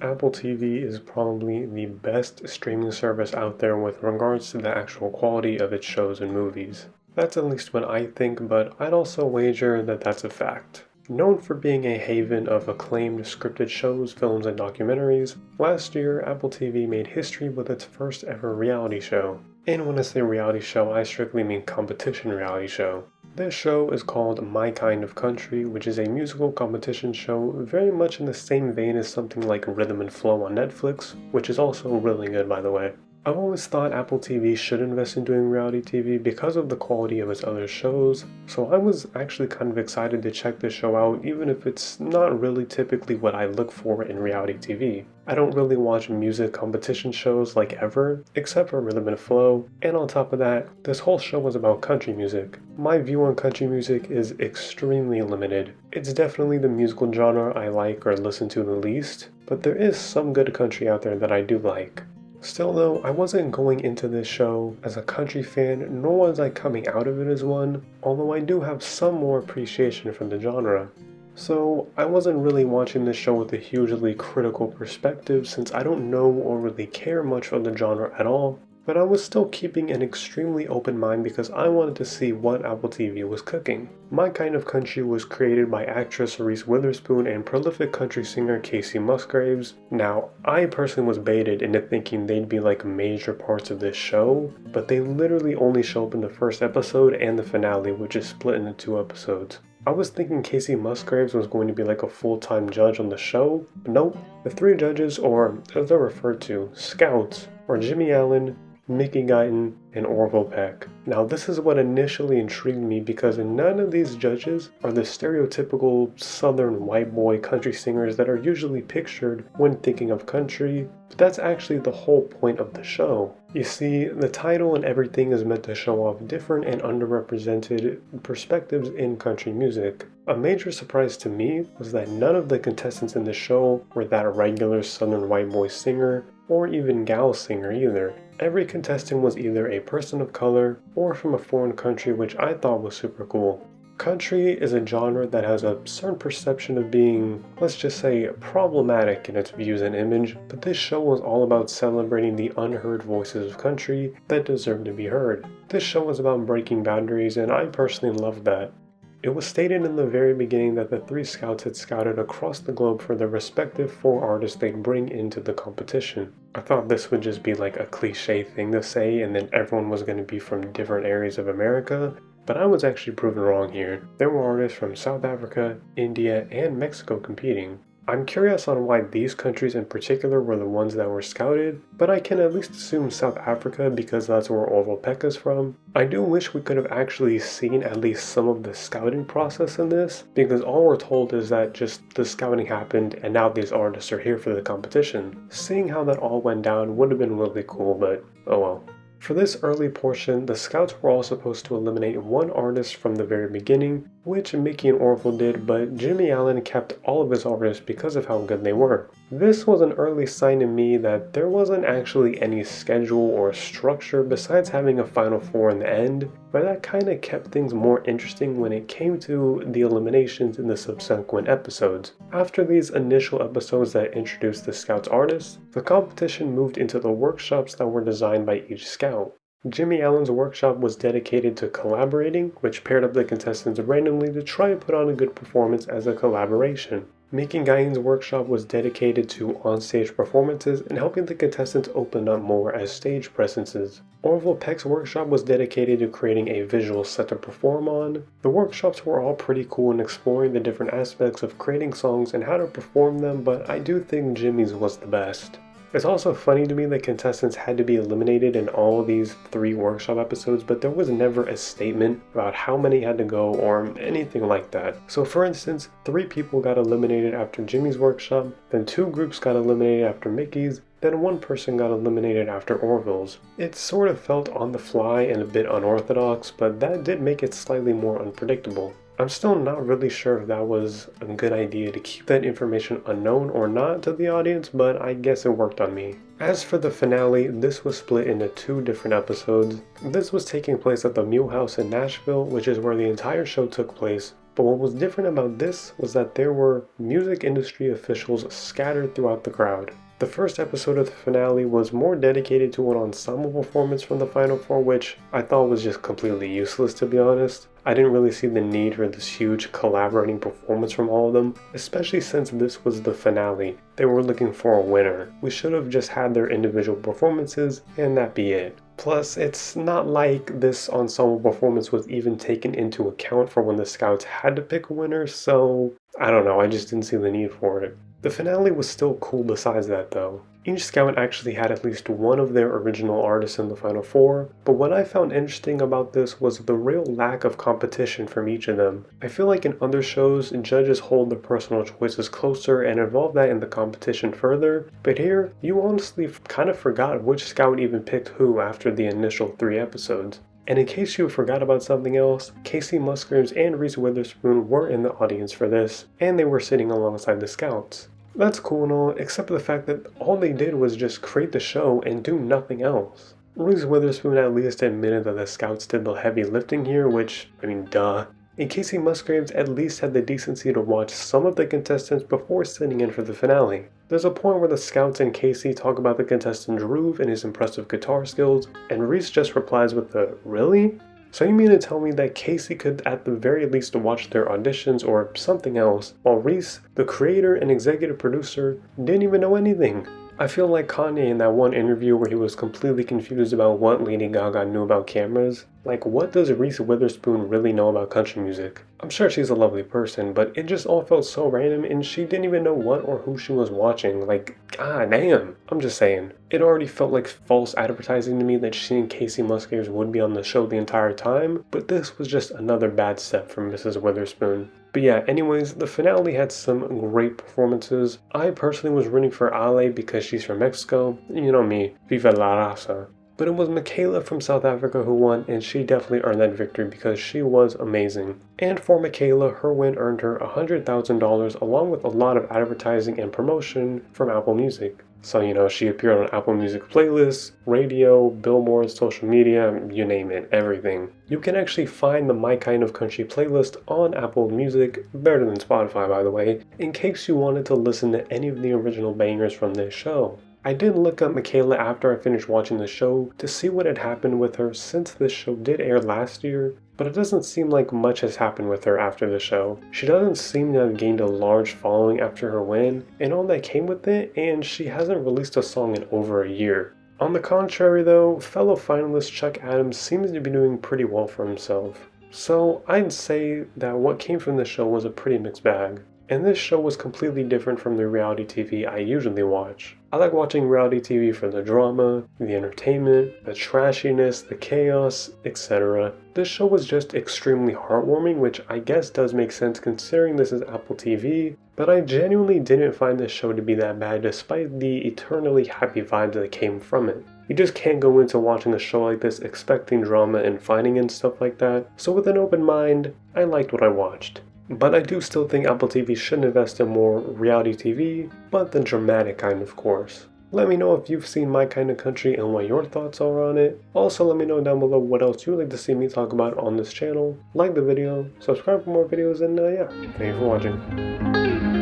Apple TV is probably the best streaming service out there with regards to the actual quality of its shows and movies. That's at least what I think, but I'd also wager that that's a fact. Known for being a haven of acclaimed scripted shows, films, and documentaries, last year Apple TV made history with its first ever reality show. And when I say reality show, I strictly mean competition reality show. This show is called My Kind of Country, which is a musical competition show very much in the same vein as something like Rhythm and Flow on Netflix, which is also really good by the way. I've always thought Apple TV should invest in doing reality TV because of the quality of its other shows, so I was actually kind of excited to check this show out even if it's not really typically what I look for in reality TV. I don't really watch music competition shows like ever, except for Rhythm and Flow, and on top of that, this whole show was about country music. My view on country music is extremely limited. It's definitely the musical genre I like or listen to the least, but there is some good country out there that I do like. Still though, I wasn't going into this show as a country fan, nor was I coming out of it as one, although I do have some more appreciation for the genre. So I wasn't really watching this show with a hugely critical perspective since I don't know or really care much for the genre at all, but I was still keeping an extremely open mind because I wanted to see what Apple TV was cooking. My Kind of Country was created by actress Reese Witherspoon and prolific country singer Kacey Musgraves. Now, I personally was baited into thinking they'd be like major parts of this show, but they literally only show up in the first episode and the finale, which is split into 2 episodes. I was thinking Kacey Musgraves was going to be like a full-time judge on the show, but nope. The 3 judges, or as they're referred to, scouts, are Jimmy Allen, Mickey Guyton, and Orville Peck. Now this is what initially intrigued me because none of these judges are the stereotypical southern white boy country singers that are usually pictured when thinking of country, but that's actually the whole point of the show. You see, the title and everything is meant to show off different and underrepresented perspectives in country music. A major surprise to me was that none of the contestants in the show were that regular southern white boy singer or even gal singer either. Every contestant was either a person of color or from a foreign country, which I thought was super cool. Country is a genre that has a certain perception of being, let's just say, problematic in its views and image, but this show was all about celebrating the unheard voices of country that deserve to be heard. This show was about breaking boundaries, and I personally loved that. It was stated in the very beginning that the 3 scouts had scouted across the globe for their respective 4 artists they'd bring into the competition. I thought this would just be like a cliche thing to say and then everyone was going to be from different areas of America, but I was actually proven wrong here. There were artists from South Africa, India, and Mexico competing. I'm curious on why these countries in particular were the ones that were scouted, but I can at least assume South Africa because that's where Orville Peck is from. I do wish we could have actually seen at least some of the scouting process in this, because all we're told is that just the scouting happened and now these artists are here for the competition. Seeing how that all went down would have been really cool, but oh well. For this early portion, the scouts were all supposed to eliminate 1 artist from the very beginning, which Mickey and Orville did, but Jimmy Allen kept all of his artists because of how good they were. This was an early sign to me that there wasn't actually any schedule or structure besides having a final 4 in the end, but that kinda kept things more interesting when it came to the eliminations in the subsequent episodes. After these initial episodes that introduced the scouts' artists, the competition moved into the workshops that were designed by each scout. Jimmy Allen's workshop was dedicated to collaborating, which paired up the contestants randomly to try and put on a good performance as a collaboration. Mickey Guyton's workshop was dedicated to onstage performances and helping the contestants open up more as stage presences. Orville Peck's workshop was dedicated to creating a visual set to perform on. The workshops were all pretty cool in exploring the different aspects of creating songs and how to perform them, but I do think Jimmy's was the best. It's also funny to me that contestants had to be eliminated in all these 3 workshop episodes, but there was never a statement about how many had to go or anything like that. So for instance, 3 people got eliminated after Jimmy's workshop, then 2 groups got eliminated after Mickey's, then 1 person got eliminated after Orville's. It sort of felt on the fly and a bit unorthodox, but that did make it slightly more unpredictable. I'm still not really sure if that was a good idea to keep that information unknown or not to the audience, but I guess it worked on me. As for the finale, this was split into 2 different episodes. This was taking place at the Mule House in Nashville, which is where the entire show took place, But what was different about this was that there were music industry officials scattered throughout the crowd. The first episode of the finale was more dedicated to an ensemble performance from the Final Four, which I thought was just completely useless, to be honest. I didn't really see the need for this huge collaborating performance from all of them, especially since this was the finale. They were looking for a winner. We should have just had their individual performances and that be it. Plus, it's not like this ensemble performance was even taken into account for when the scouts had to pick a winner, so I don't know, I just didn't see the need for it. The finale was still cool besides that though. Each scout actually had at least one of their original artists in the Final Four, but what I found interesting about this was the real lack of competition from each of them. I feel like in other shows, judges hold their personal choices closer and involve that in the competition further, but here, you honestly kind of forgot which scout even picked who after the initial 3 episodes. And in case you forgot about something else, Kacey Musgraves and Reese Witherspoon were in the audience for this, and they were sitting alongside the scouts. That's cool and all, except for the fact that all they did was just create the show and do nothing else. Reese Witherspoon at least admitted that the scouts did the heavy lifting here, which, I mean, duh. And Kacey Musgraves at least had the decency to watch some of the contestants before sitting in for the finale. There's a point where the scouts and Kacey talk about the contestant Drew and his impressive guitar skills, and Reese just replies with a, "Really?" So you mean to tell me that Kacey could at the very least watch their auditions or something else, while Reese, the creator and executive producer, didn't even know anything? I feel like Kanye in that one interview where he was completely confused about what Lady Gaga knew about cameras. Like, what does Reese Witherspoon really know about country music? I'm sure she's a lovely person, but it just all felt so random and she didn't even know what or who she was watching. Like, god damn. I'm just saying. It already felt like false advertising to me that she and Kacey Musgraves would be on the show the entire time, but this was just another bad step from Mrs. Witherspoon. But yeah, anyways, the finale had some great performances. I personally was rooting for Ale because she's from Mexico. You know me, viva la raza. But it was Michaela from South Africa who won, and she definitely earned that victory because she was amazing. And for Michaela, her win earned her $100,000 along with a lot of advertising and promotion from Apple Music. So, you know, she appeared on Apple Music playlists, radio, billboards, social media, you name it, everything. You can actually find the My Kind of Country playlist on Apple Music, better than Spotify by the way, in case you wanted to listen to any of the original bangers from this show. I did look up Michaela after I finished watching the show to see what had happened with her since this show did air last year, but it doesn't seem like much has happened with her after the show. She doesn't seem to have gained a large following after her win, and all that came with it, and she hasn't released a song in over a year. On the contrary though, fellow finalist Chuck Adams seems to be doing pretty well for himself. So I'd say that what came from this show was a pretty mixed bag. And this show was completely different from the reality TV I usually watch. I like watching reality TV for the drama, the entertainment, the trashiness, the chaos, etc. This show was just extremely heartwarming, which I guess does make sense considering this is Apple TV, but I genuinely didn't find this show to be that bad despite the eternally happy vibes that came from it. You just can't go into watching a show like this expecting drama and fighting and stuff like that, so with an open mind, I liked what I watched. But I do still think Apple TV should invest in more reality TV, but the dramatic kind of course. Let me know if you've seen My Kind of Country and what your thoughts are on it. Also let me know down below what else you would like to see me talk about on this channel. Like the video, subscribe for more videos, and yeah, thank you for watching.